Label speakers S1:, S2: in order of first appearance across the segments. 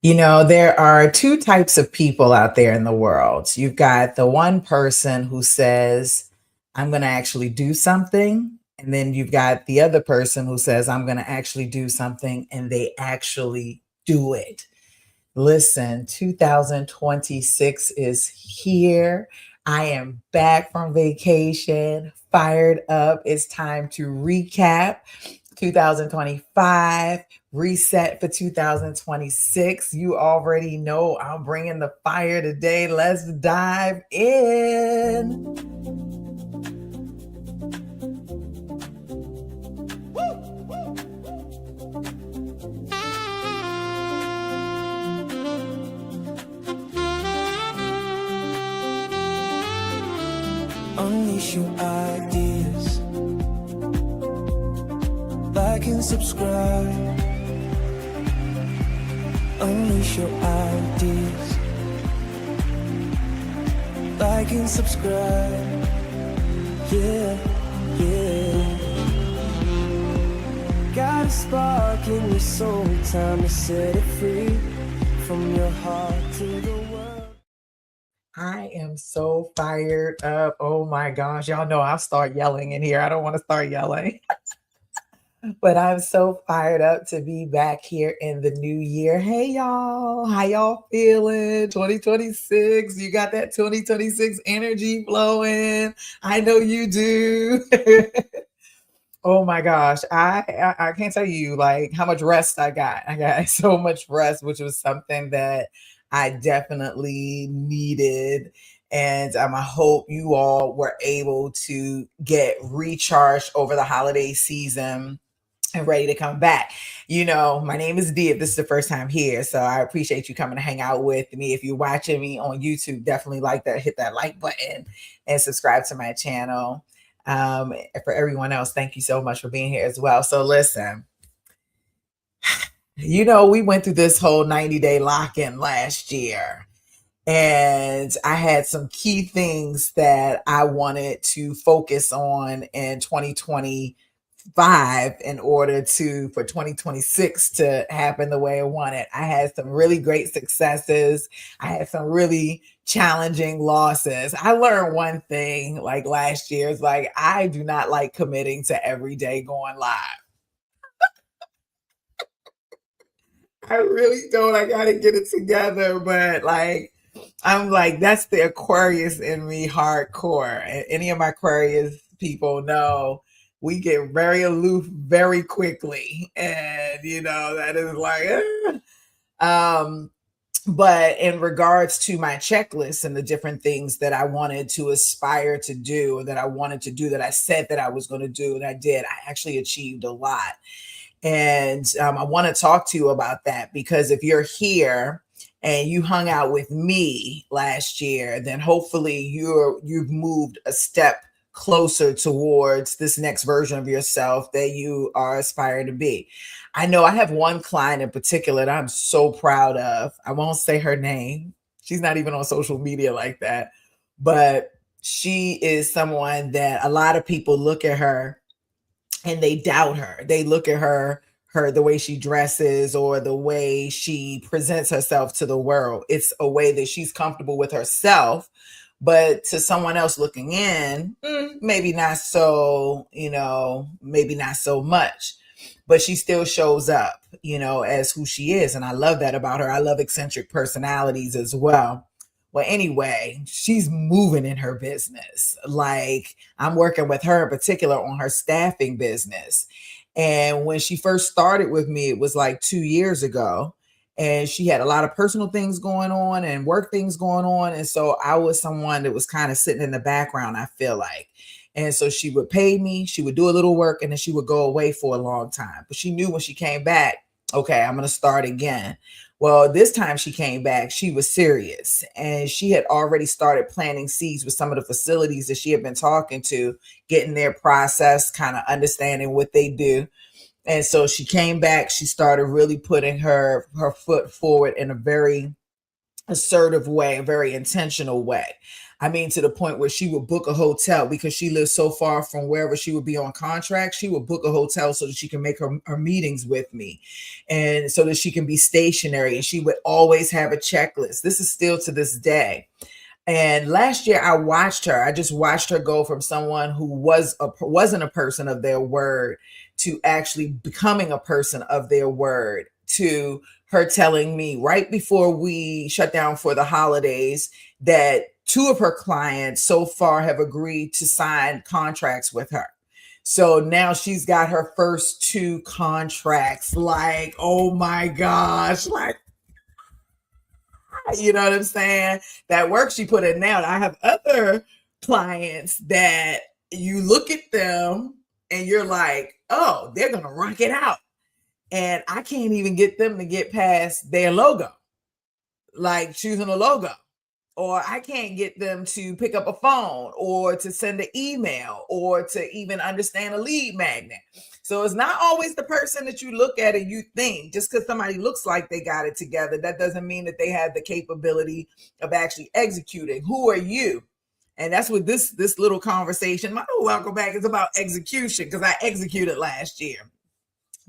S1: There are two types of people out there in the world. You've got the one person who says, I'm going to actually do something. And then you've got the other person who says, I'm going to actually do something, and they actually do it. Listen, 2026 is here. I am back from vacation, fired up. It's time to recap 2025, reset for 2026. You already know I'm bringing the fire today. Let's dive in.
S2: Unleash your ideas. Like and subscribe. Unleash your ideas. Like and subscribe. Yeah, yeah. Got a spark in your soul. Time to set it free. From your heart to the world.
S1: I am so fired up. Oh my gosh. Y'all know I'll start yelling in here. I don't want to start yelling. But I'm so fired up to be back here in the new year. Hey, y'all. How y'all feeling? 2026. You got that 2026 energy flowing. I know you do. Oh my gosh. I can't tell you like how much rest I got. I got so much rest, which was something that I definitely needed. And I hope you all were able to get recharged over the holiday season and ready to come back. My name is Dee if this is the first time here. So I appreciate you coming to hang out with me. If you're watching me on YouTube, definitely hit that like button and subscribe to my channel. For everyone else, thank you so much for being here as well. So listen, we went through this whole 90-day lock-in last year. And I had some key things that I wanted to focus on in 2025 in order for 2026 to happen the way I wanted. I had some really great successes. I had some really challenging losses. I learned one thing like last year is like, I do not like committing to every day going live. I really don't. I got to get it together. But I'm like, that's the Aquarius in me hardcore. And any of my Aquarius people know we get very aloof very quickly. And, that is like, but in regards to my checklist and the different things that I wanted to aspire to do, or that I wanted to do, that I said that I was going to do, and I did, I actually achieved a lot. And I want to talk to you about that, because if you're here and you hung out with me last year, then hopefully you've moved a step closer towards this next version of yourself that you are aspiring to be. I know I have one client in particular that I'm so proud of. I won't say her name. She's not even on social media like that, but she is someone that a lot of people look at her and they doubt her. They look at her the way she dresses or the way she presents herself to the world. It's a way that she's comfortable with herself, but to someone else looking in, maybe not so, maybe not so much. But she still shows up, as who she is. And I love that about her. I love eccentric personalities as well. Well, anyway, she's moving in her business. Like, I'm working with her in particular on her staffing business. And when she first started with me, it was like 2 years ago. And she had a lot of personal things going on and work things going on. And so I was someone that was kind of sitting in the background, I feel like. And so she would pay me, she would do a little work, and then she would go away for a long time. But she knew when she came back, okay, I'm going to start again. Well, this time she came back, she was serious, and she had already started planting seeds with some of the facilities that she had been talking to, getting their process, kind of understanding what they do. And so she came back, she started really putting her foot forward in a very assertive way, a very intentional way. I mean, to the point where she would book a hotel because she lives so far from wherever she would be on contract. She would book a hotel so that she can make her meetings with me and so that she can be stationary. And she would always have a checklist. This is still to this day. And last year I just watched her go from someone who wasn't a person of their word to actually becoming a person of their word, to her telling me right before we shut down for the holidays that two of her clients so far have agreed to sign contracts with her. So now she's got her first two contracts. Like, oh my gosh, like, you know what I'm saying? That work she put in now. I have other clients that you look at them and you're like, oh, they're going to rock it out. And I can't even get them to get past their logo, like choosing a logo. Or I can't get them to pick up a phone or to send an email or to even understand a lead magnet. So it's not always the person that you look at and you think, just because somebody looks like they got it together, that doesn't mean that they have the capability of actually executing. Who are you? And that's what this little conversation, my welcome back, is about execution, because I executed last year.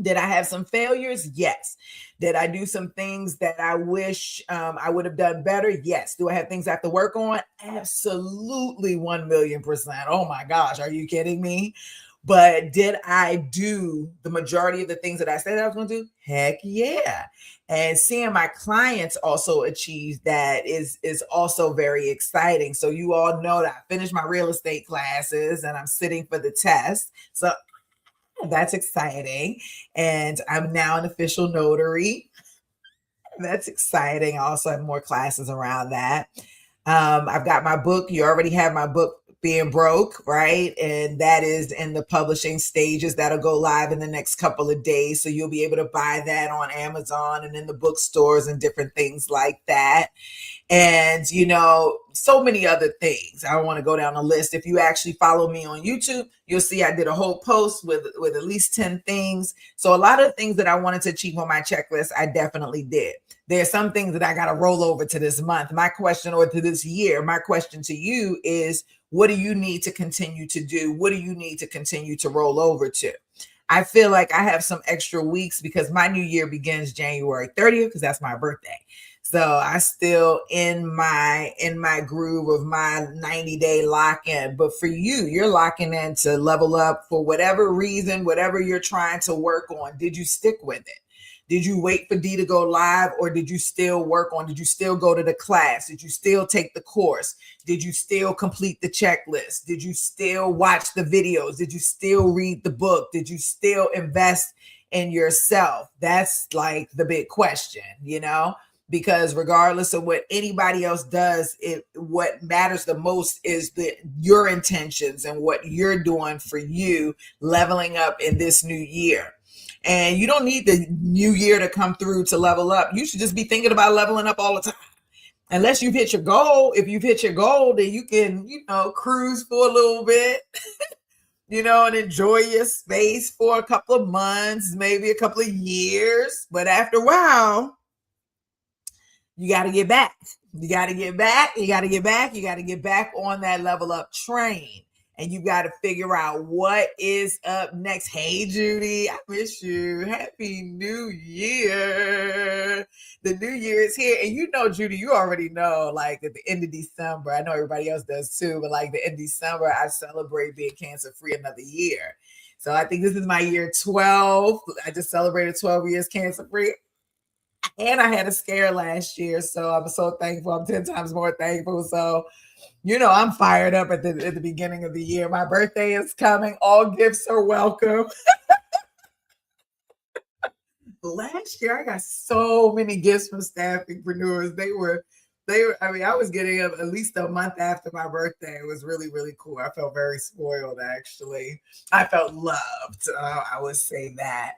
S1: Did I have some failures? Yes. Did I do some things that I wish I would have done better? Yes. Do I have things I have to work on? Absolutely, 1,000,000%. Oh my gosh, are you kidding me? But did I do the majority of the things that I said I was going to do? Heck yeah. And seeing my clients also achieve that is also very exciting. So you all know that I finished my real estate classes and I'm sitting for the test. So that's exciting. And I'm now an official notary. That's exciting. I also have more classes around that. I've got my book. You already have my book, Being Broke, right? And that is in the publishing stages. That'll go live in the next couple of days. So you'll be able to buy that on Amazon and in the bookstores and different things like that. And, you know, so many other things. I don't want to go down the list. If you actually follow me on YouTube, you'll see I did a whole post with at least 10 things. So a lot of things that I wanted to achieve on my checklist, I definitely did. There's some things that I got to roll over to this month. My question, or to this year, my question to you is, what do you need to continue to do? What do you need to continue to roll over to? I feel like I have some extra weeks because my new year begins January 30th, because that's my birthday. So I still in my groove of my 90-day lock-in. But for you, you're locking in to level up for whatever reason, whatever you're trying to work on. Did you stick with it? Did you wait for D to go live, or did you still work on? Did you still go to the class? Did you still take the course? Did you still complete the checklist? Did you still watch the videos? Did you still read the book? Did you still invest in yourself? That's like the big question, you know? Because regardless of what anybody else does, what matters the most is your intentions and what you're doing for you, leveling up in this new year. And you don't need the new year to come through to level up. You should just be thinking about leveling up all the time. Unless you've hit your goal. If you've hit your goal, then you can, cruise for a little bit, and enjoy your space for a couple of months, maybe a couple of years. But after a while, you got to get back. You got to get back. You got to get back. You got to get back on that level up train. And you got to figure out what is up next. Hey, Judy, I miss you. Happy New Year. The new year is here. And Judy, you already know, like at the end of December, I know everybody else does too, but like the end of December, I celebrate being cancer-free another year. So I think this is my year 12. I just celebrated 12 years cancer-free. And I had a scare last year. So I'm so thankful. I'm 10 times more thankful. So I'm fired up at the beginning of the year. My birthday is coming. All gifts are welcome. Last year, I got so many gifts from staffingpreneurs. They were, I was getting them at least a month after my birthday. It was really, really cool. I felt very spoiled, actually. I felt loved. I would say that.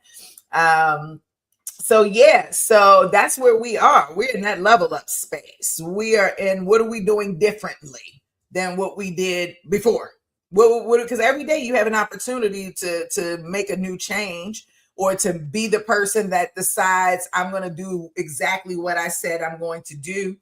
S1: So that's where we are. We're in that level up space. We are in, what are we doing differently than what we did before? Because every day you have an opportunity to make a new change, or to be the person that decides, I'm going to do exactly what I said I'm going to do.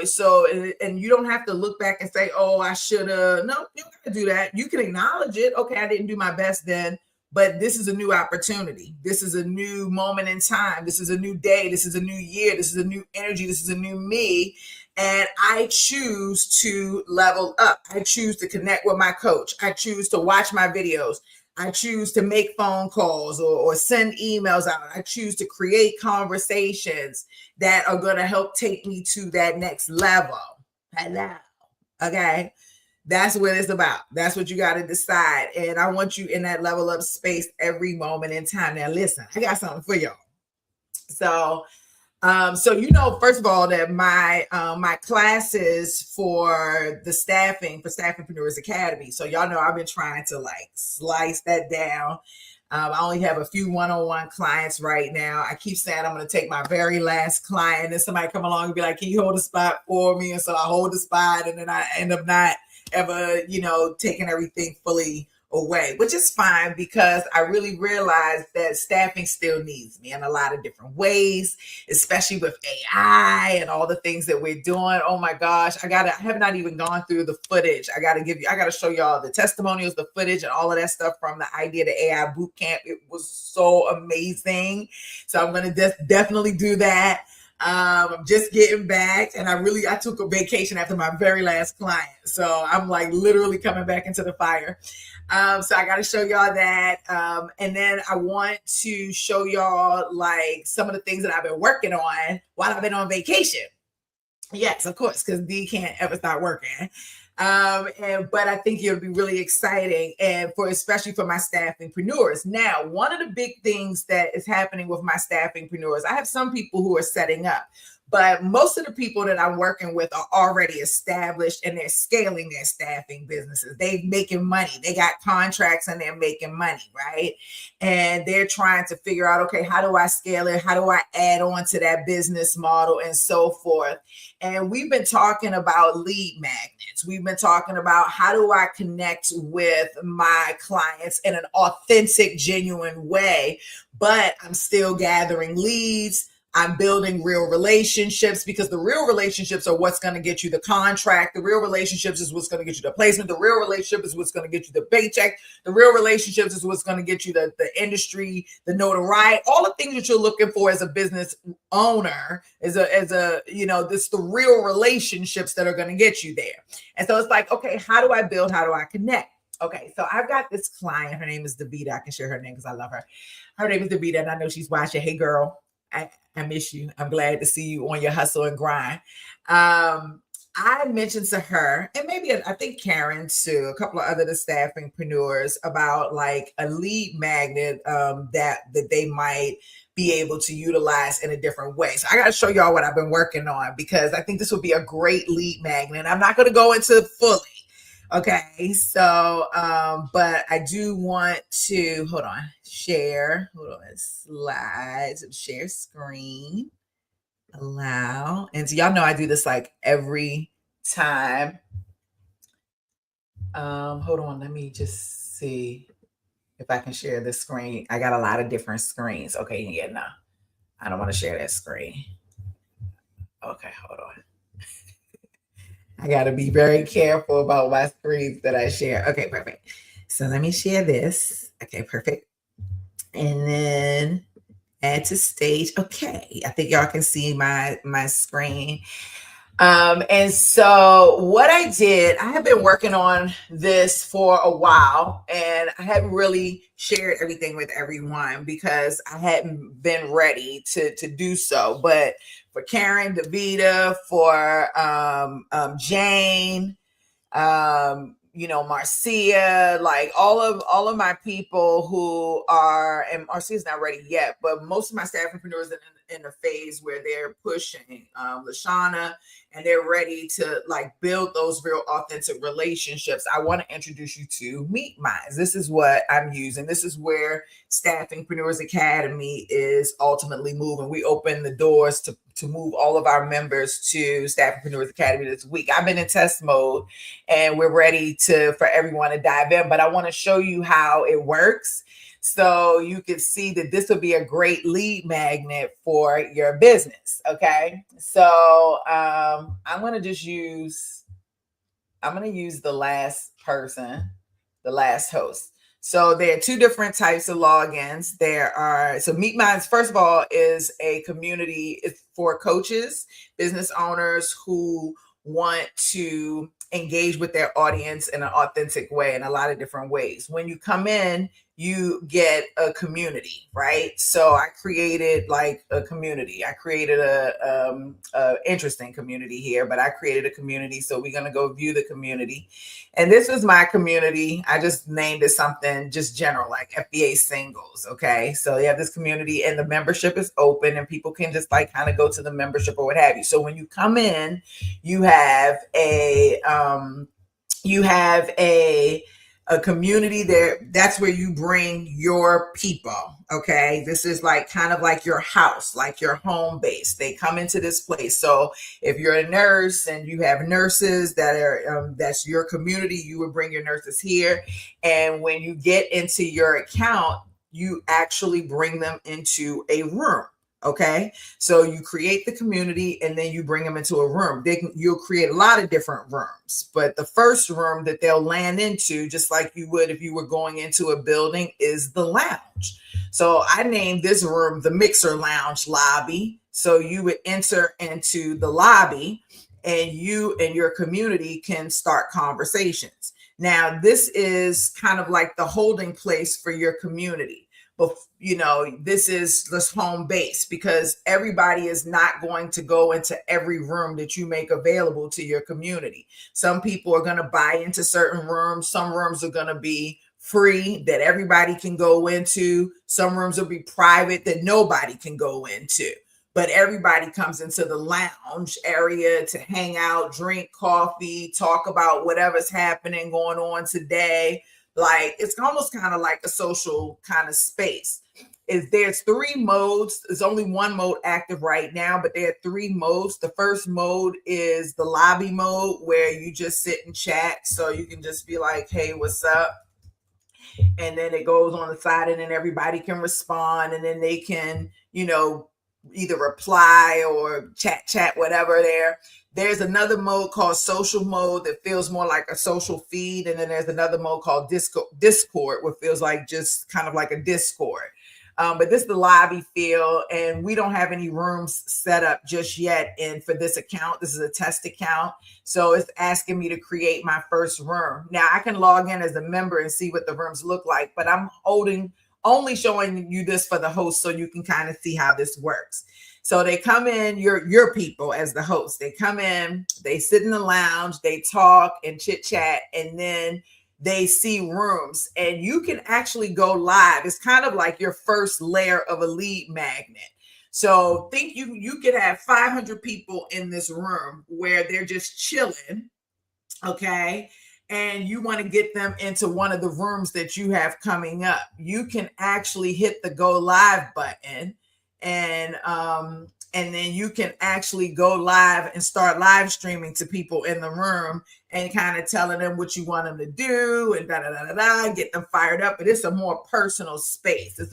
S1: So, and you don't have to look back and say, oh, I should have. No, you don't have to do that. You can acknowledge it. Okay, I didn't do my best then, but this is a new opportunity. This is a new moment in time. This is a new day. This is a new year. This is a new energy. This is a new me. And I choose to level up. I choose to connect with my coach. I choose to watch my videos. I choose to make phone calls or send emails out. I choose to create conversations that are going to help take me to that next level. Hello. Okay. That's what it's about. That's what you got to decide. And I want you in that level up space every moment in time. Now, listen, I got something for y'all. So, first of all, that my classes for Staffingpreneurs Academy. So y'all know I've been trying to like slice that down. I only have a few one-on-one clients right now. I keep saying I'm going to take my very last client, and somebody come along and be like, "Can you hold a spot for me?" And so I hold the spot, and then I end up not ever, taking everything fully away, which is fine because I really realized that staffing still needs me in a lot of different ways, especially with AI and all the things that we're doing. Oh my gosh, I have not even gone through the footage. I got to show y'all the testimonials, the footage, and all of that stuff from the Idea to AI bootcamp. It was so amazing. So I'm going to definitely do that. I'm just getting back, and I took a vacation after my very last client. So I'm like literally coming back into the fire. So I got to show y'all that. And then I want to show y'all like some of the things that I've been working on while I've been on vacation. Yes, of course, because D can't ever stop working. But I think it'll be really exciting, and especially for my staffingpreneurs. Now, one of the big things that is happening with my staffingpreneurs, I have some people who are setting up, but most of the people that I'm working with are already established and they're scaling their staffing businesses. They're making money. They got contracts and they're making money, right? And they're trying to figure out, okay, how do I scale it? How do I add on to that business model and so forth? And we've been talking about lead magnets. We've been talking about how do I connect with my clients in an authentic, genuine way, but I'm still gathering leads. I'm building real relationships, because the real relationships are what's going to get you the contract. The real relationships is what's going to get you the placement. The real relationship is what's going to get you the paycheck. The real relationships is what's going to get you the industry, the notoriety, all the things that you're looking for as a business owner, this the real relationships that are going to get you there. And so it's like, okay, how do I build? How do I connect? Okay, so I've got this client. Her name is Davita. I can share her name because I love her. Her name is Davita, and I know she's watching. Hey, girl. I miss you. I'm glad to see you on your hustle and grind. I mentioned to her, and maybe I think Karen too, a couple of other staffingpreneurs, about like a lead magnet that they might be able to utilize in a different way. So I got to show y'all what I've been working on, because I think this would be a great lead magnet. I'm not going to go into fully. Okay, so but I do want to share slides, share screen, allow. And so y'all know I do this like every time. Hold on, let me just see if I can share this screen. I got a lot of different screens. Okay, yeah, no, I don't want to share that screen. Okay, hold on. I got to be very careful about my screens that I share. Okay, perfect. So let me share this. Okay, perfect. And then add to stage. Okay, I think y'all can see my screen. And so what I did, I have been working on this for a while, and I hadn't really shared everything with everyone because I hadn't been ready to do so. But for Karen, Davita, for Jane, Marcia, like all of my people who are, and Marcia's not ready yet, but most of my staffingpreneurs in the phase where they're pushing, Lashana, and they're ready to like build those real authentic relationships. I want to introduce you to MeetMindz. This is what I'm using. This is where Staffingpreneurs Academy is ultimately moving. We open the doors to move all of our members to Staffingpreneurs Academy this week. I've been in test mode, and we're ready for everyone to dive in, but I want to show you how it works. So you can see that this would be a great lead magnet for your business. Okay. So I'm going to use the last person, the last host. So there are two different types of logins. So MeetMindz, first of all, is a community. It's for coaches, business owners who want to engage with their audience in an authentic way, in a lot of different ways. When you come in, you get a community, right? So I created like a community. I created a interesting community here, but I created a community. So we're going to go view the community. And this was my community. I just named it something just general, like FBA singles. Okay. So you have this community and the membership is open and people can just like kind of go to the membership or what have you. So when you come in, you have a community there. That's where you bring your people. Okay. This is like kind of like your house, like your home base. They come into this place. So if you're a nurse and you have nurses that are, that's your community, you would bring your nurses here. And when you get into your account, you actually bring them into a room. Okay. So you create the community and then you bring them into a room. You'll create a lot of different rooms, but the first room that they'll land into, just like you would if you were going into a building, is the lounge. So I named this room the Mixer Lounge Lobby. So you would enter into the lobby and you and your community can start conversations. Now, this is kind of like the holding place for your community. But, you know, this is this home base because everybody is not going to go into every room that you make available to your community. Some people are going to buy into certain rooms. Some rooms are going to be free that everybody can go into. Some rooms will be private that nobody can go into. But everybody comes into the lounge area to hang out, drink coffee, talk about whatever's happening, going on today. Like it's almost kind of like a social kind of space. There's three modes. There's only one mode active right now, but there are three modes. The first mode is the lobby mode where you just sit and chat. So you can just be like, hey, what's up? And then it goes on the side and then everybody can respond and then they can, you know, either reply or chat, whatever there. There's another mode called social mode that feels more like a social feed. And then there's another mode called Discord, what feels like just kind of like a Discord. But this is the lobby feel, and we don't have any rooms set up just yet. And for this account, this is a test account. So it's asking me to create my first room. Now I can log in as a member and see what the rooms look like, but I'm only showing you this for the host so you can kind of see how this works. So they come in, your people as the host, they come in, they sit in the lounge, they talk and chit chat, and then they see rooms and you can actually go live. It's kind of like your first layer of a lead magnet. So think you could have 500 people in this room where they're just chilling. Okay. And you want to get them into one of the rooms that you have coming up. You can actually hit the go live button and then you can actually go live and start live streaming to people in the room and kind of telling them what you want them to do and get them fired up. But it's a more personal space. It's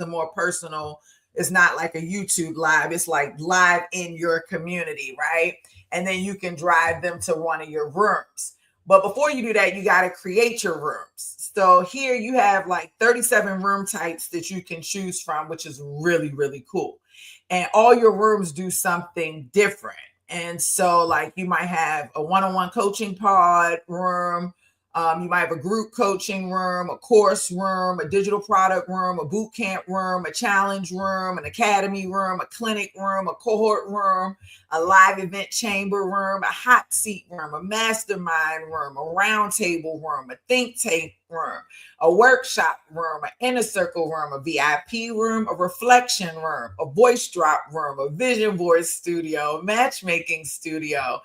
S1: not like a YouTube live. It's like live in your community, right? And then you can drive them to one of your rooms. But before you do that, you got to create your rooms. So here you have like 37 room types that you can choose from, which is really, really cool. And all your rooms do something different. And so like you might have a one-on-one coaching pod room. You might have a group coaching room, a course room, a digital product room, a boot camp room, a challenge room, an academy room, a clinic room, a cohort room, a live event chamber room, a hot seat room, a mastermind room, a roundtable room, a think tank room, a workshop room, an inner circle room, a VIP room, a reflection room, a voice drop room, a vision board studio, a matchmaking studio,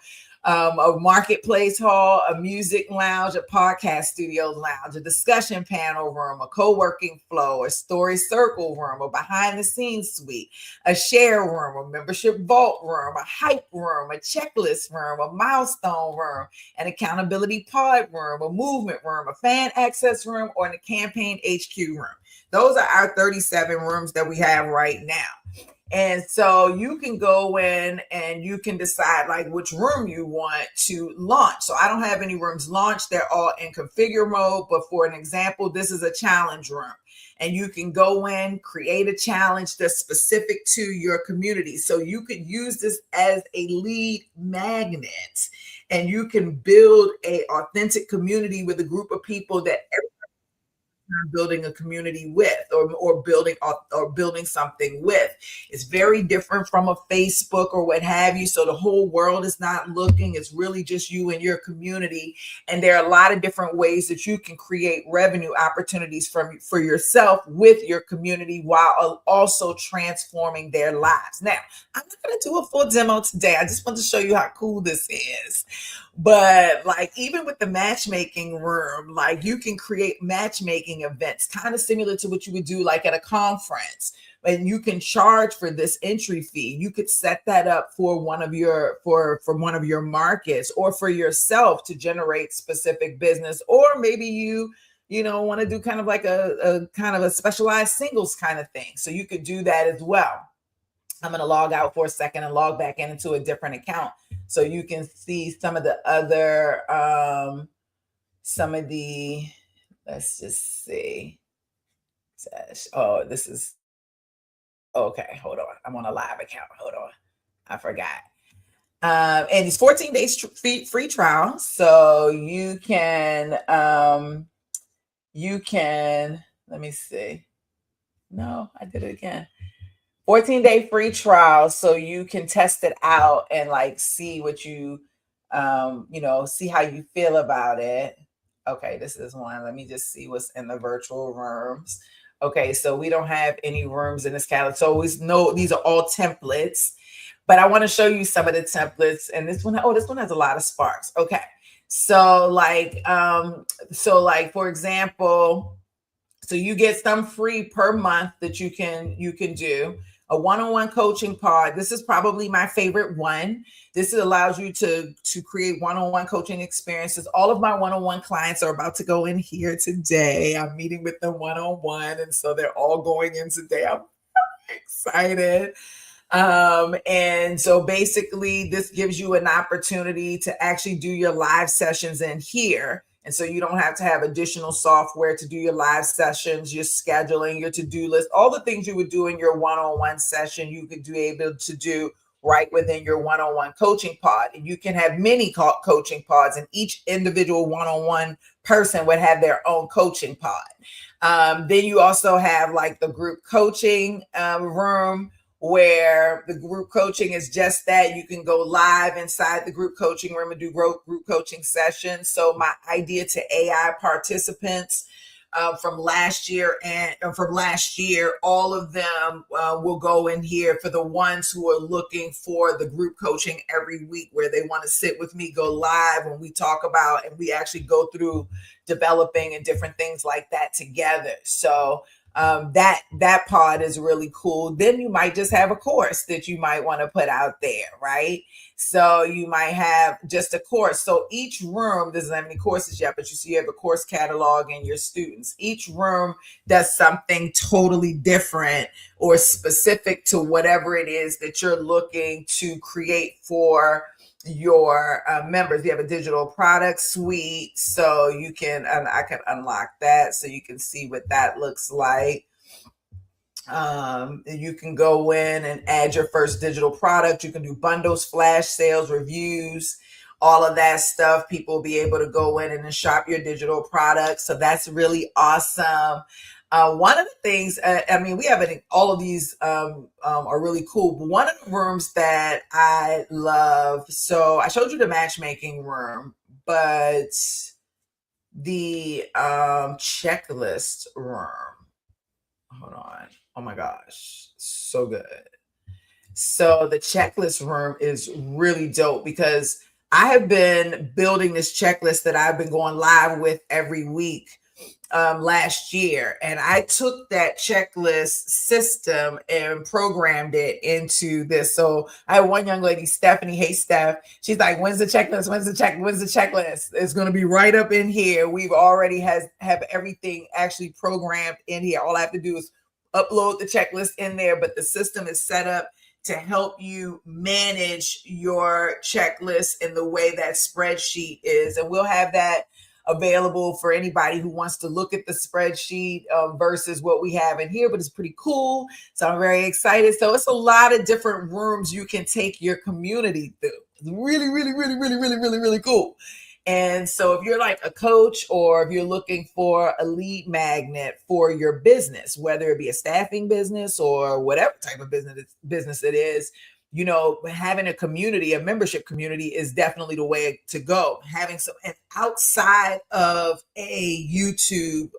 S1: a marketplace hall, a music lounge, a podcast studio lounge, a discussion panel room, a co-working flow, a story circle room, a behind the scenes suite, a share room, a membership vault room, a hype room, a checklist room, a milestone room, an accountability pod room, a movement room, a fan access room, or a campaign HQ room. Those are our 37 rooms that we have right now. And so you can go in and you can decide like which room you want to launch. So I don't have any rooms launched. They're all in configure mode. But for an example, this is a challenge room. And you can go in, create a challenge that's specific to your community. So you could use this as a lead magnet, and you can build a authentic community with a group of people that building a community with, or building something with. It's very different from a Facebook or what have you. So the whole world is not looking. It's really just you and your community. And there are a lot of different ways that you can create revenue opportunities for yourself with your community while also transforming their lives. Now, I'm not going to do a full demo today. I just want to show you how cool this is. But like even with the matchmaking room, like you can create matchmaking events, kind of similar to what you would do like at a conference. And you can charge for this entry fee. You could set that up for one of your for one of your markets, or for yourself to generate specific business, or maybe you want to do kind of like a kind of a specialized singles kind of thing. So you could do that as well. I'm going to log out for a second and log back into a different account so you can see some of the other, let's just see. Oh, this is, okay, hold on. I'm on a live account. Hold on. I forgot. And it's 14 days free trial. So you can, let me see. No, I did it again. 14-day free trial, so you can test it out and like see what you see how you feel about it. Okay, this is one. Let me just see what's in the virtual rooms. Okay, so we don't have any rooms in this category. So these are all templates, but I want to show you some of the templates. And this one has a lot of sparks. Okay, so like for example, so you get some free per month that you can do. A one-on-one coaching pod. This is probably my favorite one. This allows you to create one-on-one coaching experiences. All of my one-on-one clients are about to go in here today. I'm meeting with them one-on-one, and so they're all going in today. I'm excited. And so basically this gives you an opportunity to actually do your live sessions in here. And so you don't have to have additional software to do your live sessions, your scheduling, your to-do list, all the things you would do in your one-on-one session, you could be able to do right within your one-on-one coaching pod. And you can have many coaching pods, and each individual one-on-one person would have their own coaching pod. Then you also have like the group coaching room, where the group coaching is just that. You can go live inside the group coaching room and do group coaching sessions. So my idea to AI participants from last year, all of them will go in here for the ones who are looking for the group coaching every week, where they want to sit with me, go live, when we talk about and we actually go through developing and different things like that together. So that pod is really cool. Then you might just have a course that you might want to put out there, right? So you might have just a course. So each room doesn't have any courses yet, but you have a course catalog and your students. Each room does something totally different or specific to whatever it is that you're looking to create for your members. You have a digital product suite, so you can, and I can unlock that so you can see what that looks like. You can go in and add your first digital product. You can do bundles, flash sales, reviews, all of that stuff. People will be able to go in and shop your digital products. So that's really awesome. One of the things, we have all of these are really cool. But one of the rooms that I love, so I showed you the matchmaking room, but the checklist room, hold on. Oh my gosh, so good. So the checklist room is really dope because I have been building this checklist that I've been going live with every week last year. And I took that checklist system and programmed it into this. So I have one young lady, Stephanie. Hey, Steph. She's like, when's the checklist? When's the checklist? It's going to be right up in here. We've already have everything actually programmed in here. All I have to do is upload the checklist in there, but the system is set up to help you manage your checklist in the way that spreadsheet is. And we'll have that available for anybody who wants to look at the spreadsheet versus what we have in here, but it's pretty cool. So I'm very excited. So it's a lot of different rooms you can take your community through. It's really, really, really, really, really, really, really cool. And so if you're like a coach, or if you're looking for a lead magnet for your business, whether it be a staffing business or whatever type of business it is, you know, having a community, a membership community is definitely the way to go. Having some, and outside of a YouTube,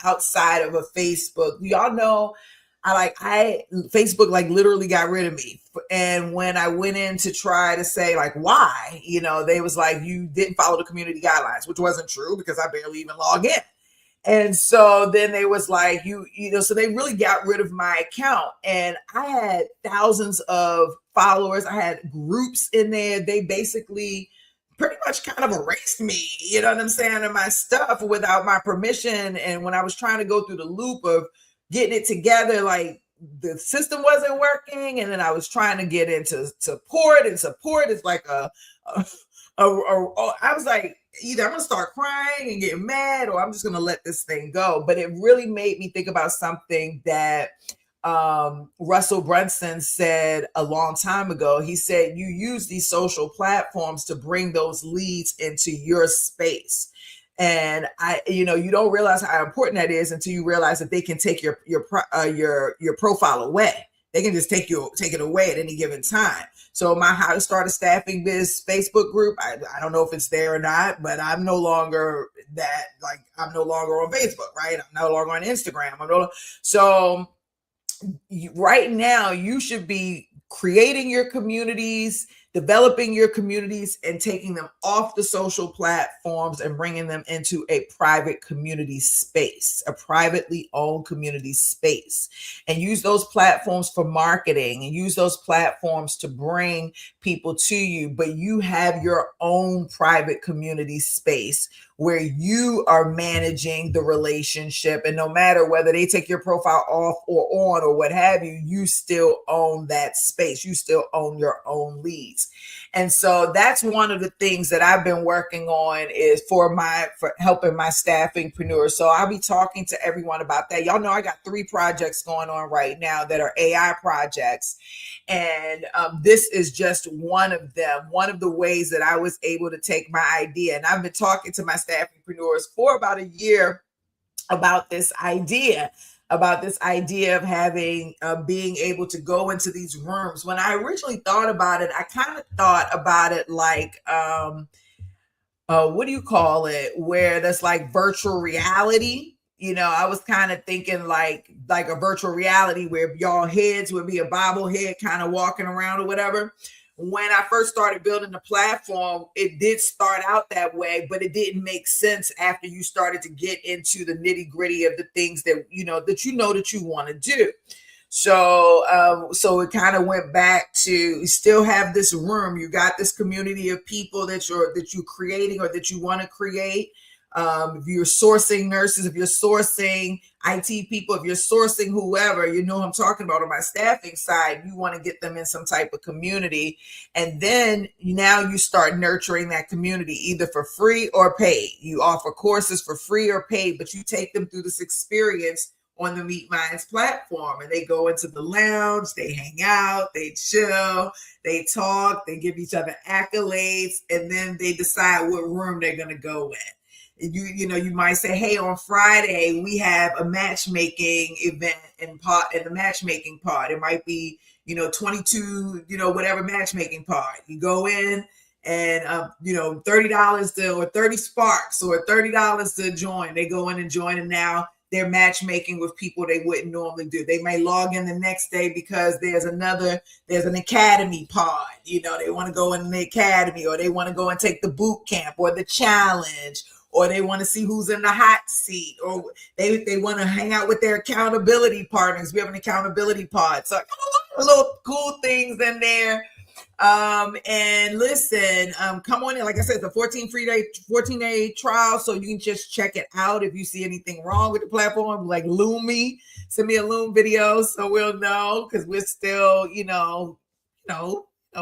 S1: outside of a Facebook, y'all know, Facebook like literally got rid of me. And when I went in to try to say like, why, you know, they was like, you didn't follow the community guidelines, which wasn't true because I barely even log in. And so then they was like, you know, so they really got rid of my account. And I had thousands of followers. I had groups in there. They basically pretty much kind of erased me, you know what I'm saying, and my stuff without my permission. And when I was trying to go through the loop of getting it together, like the system wasn't working. And then I was trying to get into support, and support is like I was like, either I'm gonna start crying and get mad, or I'm just gonna let this thing go. But it really made me think about something that Russell Brunson said a long time ago. He said, you use these social platforms to bring those leads into your space. And you know, you don't realize how important that is until you realize that they can take your profile away. They can just take it away at any given time. So my How to Start a Staffing Biz Facebook group, I don't know if it's there or not, but I'm no longer I'm no longer on Facebook, right? I'm no longer on Instagram. So right now you should be creating your communities, developing your communities, and taking them off the social platforms and bringing them into a private community space, a privately owned community space, and use those platforms for marketing, and use those platforms to bring people to you. But you have your own private community space where you are managing the relationship. And no matter whether they take your profile off or on or what have you, you still own that space. You still own your own leads. And so that's one of the things that I've been working on, is for helping my staffingpreneurs. So I'll be talking to everyone about that. Y'all know I got 3 projects going on right now that are AI projects. And this is just one of them, one of the ways that I was able to take my idea. And I've been talking to my staffingpreneurs for about a year about this idea of having, being able to go into these rooms. When I originally thought about it, I kind of thought about it like, what do you call it? Where that's like virtual reality. You know, I was kind of thinking like a virtual reality where y'all heads would be a bobblehead kind of walking around or whatever. When I first started building the platform, it did start out that way, but it didn't make sense after you started to get into the nitty gritty of the things that you want to do. So, so it kind of went back to, you still have this room, you got this community of people that you're creating or that you want to create. If you're sourcing nurses, if you're sourcing IT people, if you're sourcing whoever, you know I'm talking about on my staffing side, you want to get them in some type of community. And then now you start nurturing that community either for free or paid. You offer courses for free or paid, but you take them through this experience on the MeetMindz platform, and they go into the lounge, they hang out, they chill, they talk, they give each other accolades, and then they decide what room they're going to go in. You might say, hey, on Friday, we have a matchmaking event in the matchmaking part. It might be, 22, whatever matchmaking part. You go in and, $30 or 30 sparks or $30 to join. They go in and join, and now they're matchmaking with people they wouldn't normally do. They may log in the next day because there's an academy pod. You know, they want to go in the academy, or they want to go and take the boot camp or the challenge, or they want to see who's in the hot seat, or they want to hang out with their accountability partners. We have an accountability pod. So a lot of little cool things in there. And listen, come on in. Like I said, it's a 14-day trial. So you can just check it out. If you see anything wrong with the platform, like Loom me, send me a Loom video so we'll know, because we're still,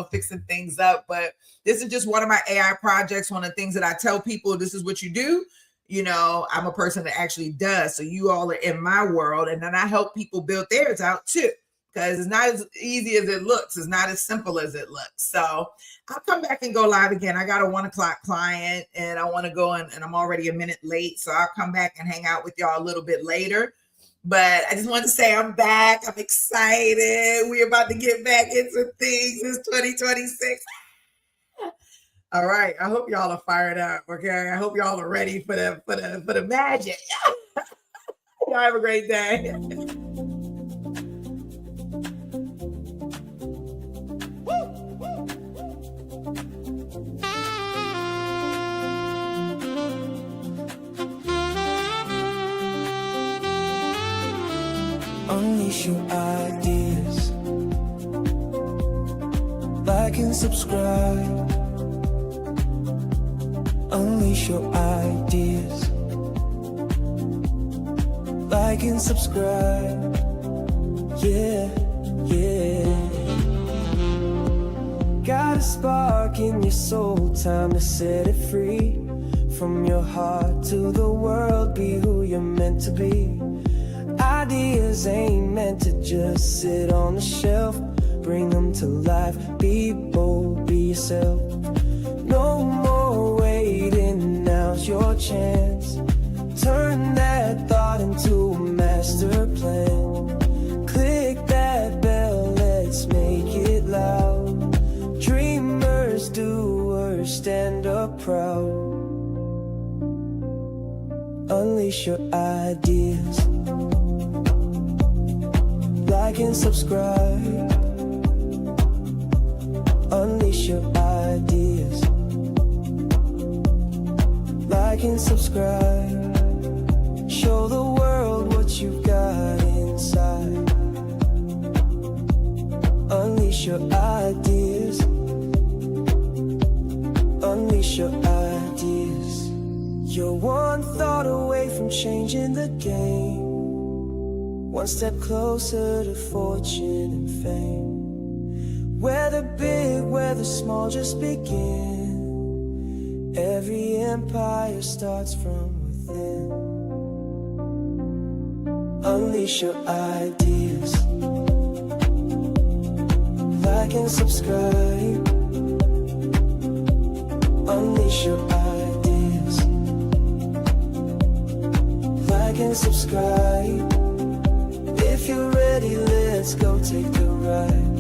S1: fixing things up. But this is just one of my AI projects. One of the things that I tell people, this is what you do. I'm a person that actually does. So you all are in my world, and then I help people build theirs out too. Because it's not as easy as it looks. It's not as simple as it looks. So I'll come back and go live again. I got a 1:00 client, and I want to go in, and I'm already a minute late. So I'll come back and hang out with y'all a little bit later. But I just wanted to say I'm back. I'm excited. We're about to get back into things. It's 2026. All right. I hope y'all are fired up. Okay. I hope y'all are ready for the magic. Y'all have a great day.
S2: Unleash your ideas. Like and subscribe. Unleash your ideas. Like and subscribe. Yeah, yeah. Got a spark in your soul, time to set it free. From your heart to the world, be who you're meant to be. Ideas ain't meant to just sit on the shelf. Bring them to life, be bold, be yourself. No more waiting, now's your chance. Turn that thought into a master plan. Click that bell, let's make it loud. Dreamers, doers, stand up proud. Unleash your ideas. Like and subscribe. Unleash your ideas. Like and subscribe. Show the world what you've got inside. Unleash your ideas. Unleash your ideas. You're one thought away from changing the game. One step closer to fortune and fame. Whether big, whether small, just begin. Every empire starts from within. Unleash your ideas. Like and subscribe. Unleash your ideas. Like and subscribe. If you're ready, let's go take the ride.